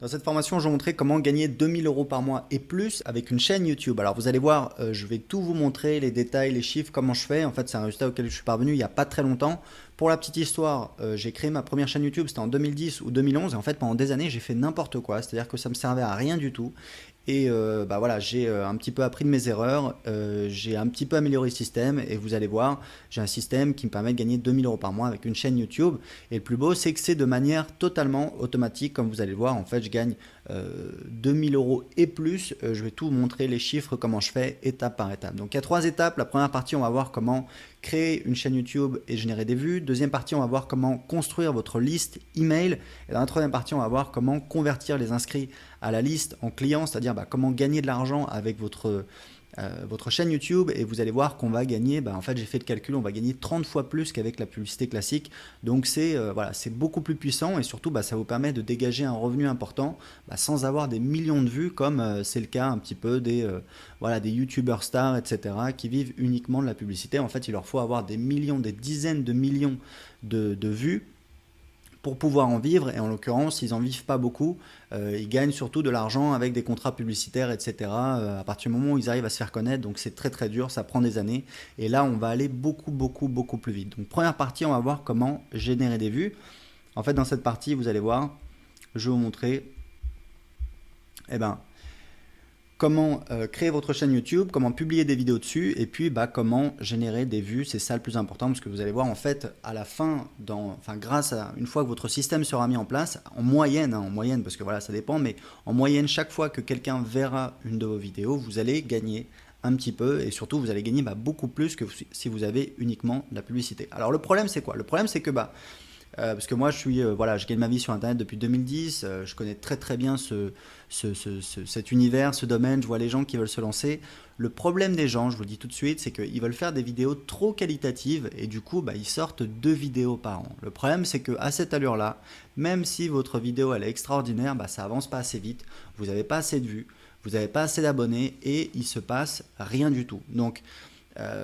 Dans cette formation, je vais vous montrer comment gagner 2 000 € par mois et plus avec une chaîne YouTube. Alors vous allez voir, je vais tout vous montrer, les détails, les chiffres, comment je fais. En fait, c'est un résultat auquel je suis parvenu il n'y a pas très longtemps. Pour la petite histoire, j'ai créé ma première chaîne YouTube, c'était en 2010 ou 2011. Et en fait, pendant des années, j'ai fait n'importe quoi. C'est-à-dire que ça me servait à rien du tout. Et bah voilà, j'ai un petit peu appris de mes erreurs, j'ai un petit peu amélioré le système et vous allez voir, j'ai un système qui me permet de gagner 2 000 € par mois avec une chaîne YouTube. Et le plus beau, c'est que c'est de manière totalement automatique, comme vous allez le voir. En fait, je gagne 2 000 € et plus. Je vais tout vous montrer, les chiffres, comment je fais étape par étape. Donc il y a 3 étapes. La première partie, on va voir comment créer une chaîne YouTube et générer des vues. Deuxième partie, on va voir comment construire votre liste email. Et dans la troisième partie, on va voir comment convertir les inscrits à la liste en clients, c'est-à-dire comment gagner de l'argent avec votre chaîne YouTube. Et vous allez voir qu'on va gagner, en fait j'ai fait le calcul, on va gagner 30 fois plus qu'avec la publicité classique. Donc c'est voilà, c'est beaucoup plus puissant et surtout ça vous permet de dégager un revenu important sans avoir des millions de vues comme c'est le cas un petit peu des, voilà, des youtubeurs stars, etc. qui vivent uniquement de la publicité. En fait, il leur faut avoir des millions, des dizaines de millions de vues pour pouvoir en vivre, et en l'occurrence, ils n'en vivent pas beaucoup. Ils gagnent surtout de l'argent avec des contrats publicitaires, etc. À partir du moment où ils arrivent à se faire connaître, donc c'est très très dur, ça prend des années. Et là, on va aller beaucoup plus vite. Donc première partie, on va voir comment générer des vues. En fait, dans cette partie, vous allez voir, je vais vous montrer, comment créer votre chaîne YouTube, comment publier des vidéos dessus, et puis comment générer des vues. C'est ça le plus important, parce que vous allez voir en fait à la fin, grâce à une fois que votre système sera mis en place, en moyenne, parce que voilà, ça dépend, mais en moyenne, chaque fois que quelqu'un verra une de vos vidéos, vous allez gagner un petit peu, et surtout vous allez gagner beaucoup plus que si vous avez uniquement de la publicité. Alors le problème c'est quoi? Le problème c'est que parce que moi voilà, je gagne ma vie sur internet depuis 2010, je connais très bien cet univers, ce domaine, je vois les gens qui veulent se lancer. Le problème des gens, je vous le dis tout de suite, c'est qu'ils veulent faire des vidéos trop qualitatives et du coup ils sortent 2 vidéos par an. Le problème c'est qu'à cette allure là, même si votre vidéo elle est extraordinaire, ça avance pas assez vite, vous n'avez pas assez de vues, vous n'avez pas assez d'abonnés et il se passe rien du tout. Donc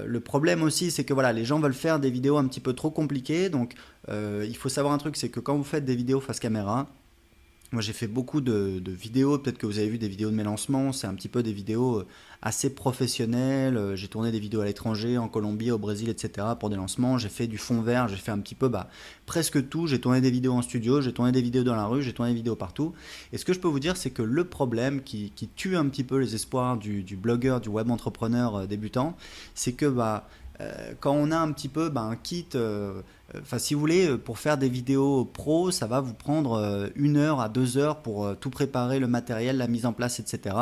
le problème aussi, c'est que voilà, les gens veulent faire des vidéos un petit peu trop compliquées. Donc il faut savoir un truc, c'est que quand vous faites des vidéos face caméra, moi j'ai fait beaucoup de vidéos, peut-être que vous avez vu des vidéos de mes lancements, c'est un petit peu des vidéos assez professionnelles. J'ai tourné des vidéos à l'étranger, en Colombie, au Brésil, etc. pour des lancements. J'ai fait du fond vert, j'ai fait un petit peu presque tout. J'ai tourné des vidéos en studio, j'ai tourné des vidéos dans la rue, j'ai tourné des vidéos partout. Et ce que je peux vous dire, c'est que le problème qui tue un petit peu les espoirs du blogueur, du web entrepreneur débutant, c'est que quand on a un petit peu un kit, si vous voulez, pour faire des vidéos pro, ça va vous prendre 1 heure à 2 heures pour tout préparer, le matériel, la mise en place, etc.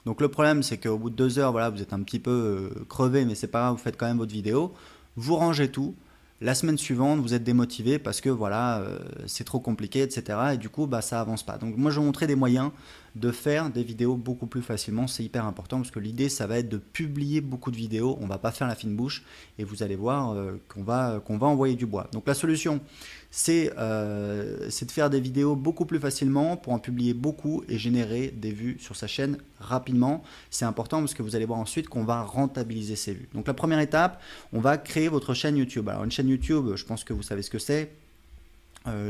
Donc le problème, c'est qu'au bout de 2 heures, voilà, vous êtes un petit peu crevé, mais c'est pas grave, vous faites quand même votre vidéo, vous rangez tout. La semaine suivante, vous êtes démotivé parce que voilà, c'est trop compliqué, etc. Et du coup, ça avance pas. Donc moi, je vais vous montrer des moyens de faire des vidéos beaucoup plus facilement. C'est hyper important parce que l'idée, ça va être de publier beaucoup de vidéos. On va pas faire la fine bouche et vous allez voir qu'on va envoyer du bois. Donc la solution, c'est de faire des vidéos beaucoup plus facilement pour en publier beaucoup et générer des vues sur sa chaîne rapidement. C'est important parce que vous allez voir ensuite qu'on va rentabiliser ces vues. Donc la première étape, on va créer votre chaîne YouTube. Alors une chaîne YouTube, je pense que vous savez ce que c'est.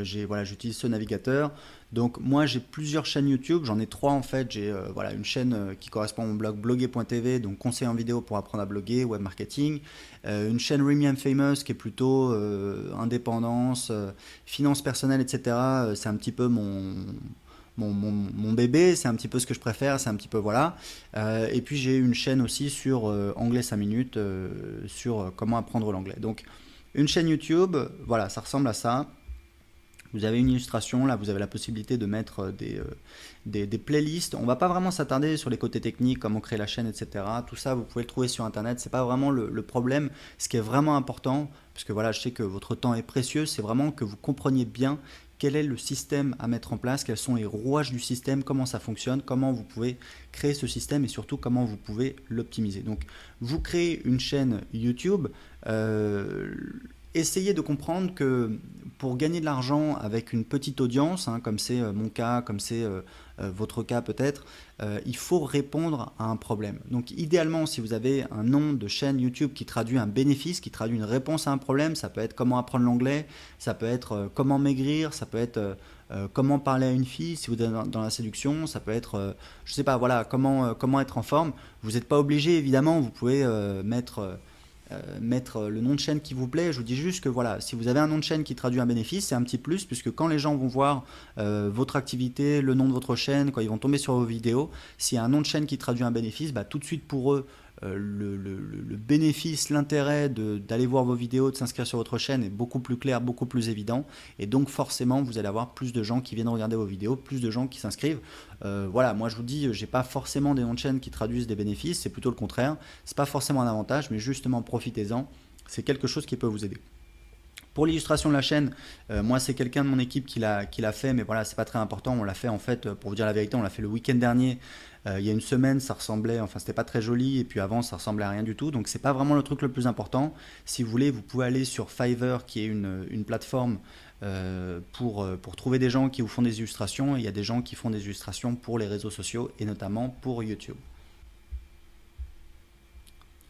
J'utilise ce navigateur. Donc moi j'ai plusieurs chaînes YouTube, j'en ai 3 en fait. J'ai une chaîne qui correspond à mon blog bloguer.tv, donc conseil en vidéo pour apprendre à bloguer, web marketing. Une chaîne Remy and Famous qui est plutôt indépendance, finances personnelles, etc. C'est un petit peu mon bébé, c'est un petit peu ce que je préfère, c'est un petit peu voilà. Et puis j'ai une chaîne aussi sur anglais 5 minutes, sur comment apprendre l'anglais. Donc une chaîne YouTube, voilà, ça ressemble à ça. Vous avez une illustration, là vous avez la possibilité de mettre des playlists. On ne va pas vraiment s'attarder sur les côtés techniques, comment créer la chaîne, etc. Tout ça vous pouvez le trouver sur internet, c'est pas vraiment le problème. Ce qui est vraiment important, parce que voilà, je sais que votre temps est précieux, c'est vraiment que vous compreniez bien quel est le système à mettre en place, quels sont les rouages du système, comment ça fonctionne, comment vous pouvez créer ce système et surtout comment vous pouvez l'optimiser. Donc vous créez une chaîne YouTube, essayez de comprendre que pour gagner de l'argent avec une petite audience, comme c'est mon cas, comme c'est votre cas peut-être, il faut répondre à un problème. Donc idéalement, si vous avez un nom de chaîne YouTube qui traduit un bénéfice, qui traduit une réponse à un problème, ça peut être comment apprendre l'anglais, ça peut être comment maigrir, ça peut être comment parler à une fille si vous êtes dans la séduction, ça peut être, je sais pas, voilà, comment être en forme. Vous n'êtes pas obligé, évidemment, vous pouvez mettre le nom de chaîne qui vous plaît. Je vous dis juste que voilà, si vous avez un nom de chaîne qui traduit un bénéfice, c'est un petit plus, puisque quand les gens vont voir votre activité, le nom de votre chaîne, quand ils vont tomber sur vos vidéos, s'il y a un nom de chaîne qui traduit un bénéfice, bah, tout de suite pour eux, le bénéfice, l'intérêt d'aller voir vos vidéos, de s'inscrire sur votre chaîne est beaucoup plus clair, beaucoup plus évident, et donc forcément vous allez avoir plus de gens qui viennent regarder vos vidéos, plus de gens qui s'inscrivent. Voilà, moi je vous dis, j'ai pas forcément des noms de chaîne qui traduisent des bénéfices, c'est plutôt le contraire, c'est pas forcément un avantage, mais justement profitez-en, c'est quelque chose qui peut vous aider. Pour l'illustration de la chaîne, moi c'est quelqu'un de mon équipe qui l'a fait, mais voilà, c'est pas très important. On l'a fait en fait, pour vous dire la vérité, on l'a fait le week-end dernier. Il y a une semaine, ça ressemblait, enfin c'était pas très joli, et puis avant ça ressemblait à rien du tout. Donc c'est pas vraiment le truc le plus important. Si vous voulez, vous pouvez aller sur Fiverr, qui est une plateforme pour trouver des gens qui vous font des illustrations. Et il y a des gens qui font des illustrations pour les réseaux sociaux et notamment pour YouTube.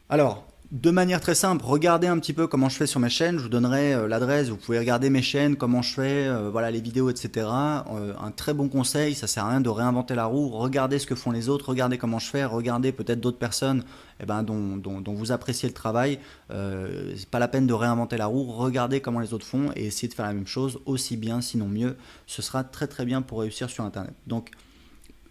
Alors, de manière très simple, regardez un petit peu comment je fais sur mes chaînes, je vous donnerai l'adresse, vous pouvez regarder mes chaînes, comment je fais, voilà, les vidéos, etc. Un très bon conseil, ça sert à rien de réinventer la roue, regardez ce que font les autres, regardez comment je fais, regardez peut-être d'autres personnes dont vous appréciez le travail. C'est pas la peine de réinventer la roue, regardez comment les autres font et essayez de faire la même chose, aussi bien, sinon mieux. Ce sera très très bien pour réussir sur Internet. Donc,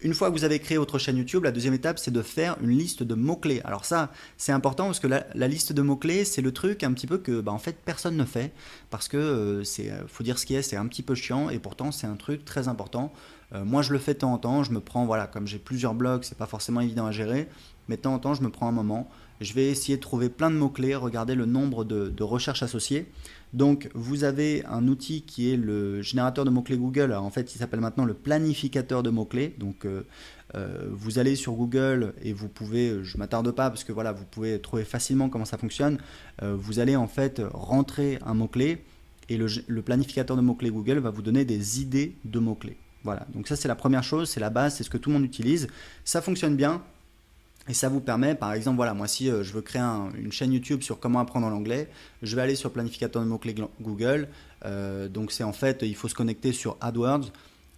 une fois que vous avez créé votre chaîne YouTube, la deuxième étape, c'est de faire une liste de mots-clés. Alors ça, c'est important parce que la liste de mots-clés, c'est le truc un petit peu que en fait, personne ne fait parce que faut dire ce qui est, c'est un petit peu chiant et pourtant, c'est un truc très important. Moi, je le fais de temps en temps, je me prends, voilà, comme j'ai plusieurs blogs, c'est pas forcément évident à gérer, mais de temps en temps, je me prends un moment. Je vais essayer de trouver plein de mots-clés, regarder le nombre de recherches associées. Donc, vous avez un outil qui est le générateur de mots-clés Google. Alors, en fait, il s'appelle maintenant le planificateur de mots-clés. Donc, vous allez sur Google et vous pouvez, je ne m'attarde pas parce que voilà, vous pouvez trouver facilement comment ça fonctionne. Vous allez en fait rentrer un mot-clé et le planificateur de mots-clés Google va vous donner des idées de mots-clés. Voilà, donc ça c'est la première chose, c'est la base, c'est ce que tout le monde utilise. Ça fonctionne bien. Et ça vous permet, par exemple, voilà, moi si je veux créer une chaîne YouTube sur comment apprendre l'anglais, je vais aller sur planificateur de mots-clés Google. Donc c'est en fait, il faut se connecter sur AdWords.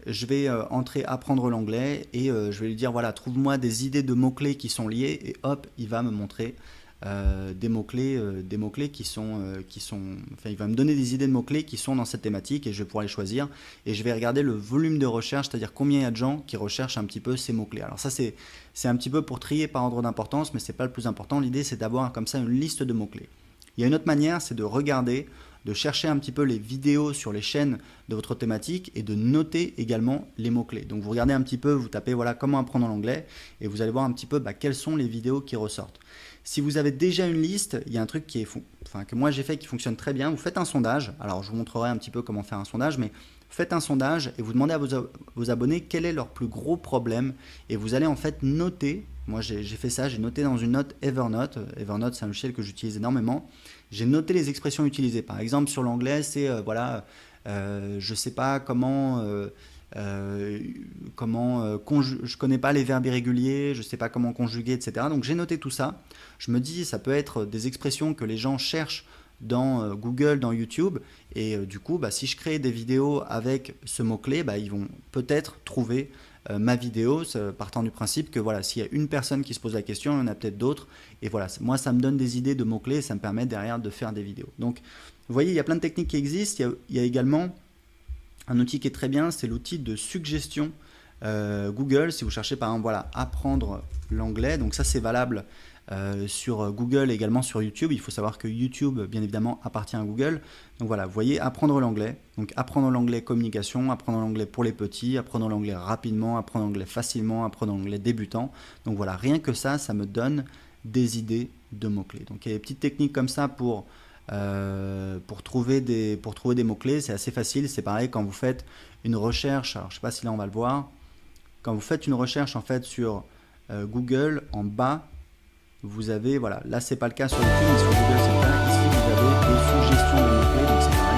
Je vais entrer apprendre l'anglais et je vais lui dire, voilà, trouve-moi des idées de mots-clés qui sont liées et hop, il va me montrer des mots-clés qui sont, enfin, il va me donner des idées de mots-clés qui sont dans cette thématique et je vais pouvoir les choisir et je vais regarder le volume de recherche, c'est-à-dire combien il y a de gens qui recherchent un petit peu ces mots-clés. Alors ça c'est un petit peu pour trier par ordre d'importance, mais c'est pas le plus important. L'idée c'est d'avoir comme ça une liste de mots-clés. Il y a une autre manière, c'est de regarder, de chercher un petit peu les vidéos sur les chaînes de votre thématique et de noter également les mots-clés. Donc vous regardez un petit peu, vous tapez voilà comment apprendre l'anglais et vous allez voir un petit peu quelles sont les vidéos qui ressortent. Si vous avez déjà une liste, il y a un truc que moi j'ai fait qui fonctionne très bien. Vous faites un sondage. Alors je vous montrerai un petit peu comment faire un sondage, mais faites un sondage et vous demandez à vos abonnés quel est leur plus gros problème et vous allez en fait noter. Moi j'ai fait ça, j'ai noté dans une note Evernote. Evernote c'est un logiciel que j'utilise énormément. J'ai noté les expressions utilisées. Par exemple sur l'anglais c'est je sais pas comment... je connais pas les verbes irréguliers, je sais pas comment conjuguer, etc. Donc j'ai noté tout ça. Je me dis ça peut être des expressions que les gens cherchent dans Google, dans YouTube, et du coup si je crée des vidéos avec ce mot-clé, ils vont peut-être trouver ma vidéo, partant du principe que voilà, s'il y a une personne qui se pose la question, il y en a peut-être d'autres, et voilà, moi ça me donne des idées de mots-clés, et ça me permet derrière de faire des vidéos. Donc vous voyez, il y a plein de techniques qui existent, il y a également un outil qui est très bien, c'est l'outil de suggestion Google. Si vous cherchez par exemple, voilà, apprendre l'anglais, donc ça c'est valable sur Google et également sur YouTube. Il faut savoir que YouTube, bien évidemment, appartient à Google. Donc voilà, vous voyez, apprendre l'anglais. Donc apprendre l'anglais communication, apprendre l'anglais pour les petits, apprendre l'anglais rapidement, apprendre l'anglais facilement, apprendre l'anglais débutant. Donc voilà, rien que ça me donne des idées de mots-clés. Donc il y a des petites techniques comme ça pour trouver des mots-clés, c'est assez facile. C'est pareil quand vous faites une recherche, alors je ne sais pas si là on va le voir, quand vous faites une recherche en fait sur Google, en bas, vous avez, voilà, là c'est pas le cas sur YouTube, mais sur Google c'est le cas, ici vous avez des suggestions de mots-clés, donc c'est pareil.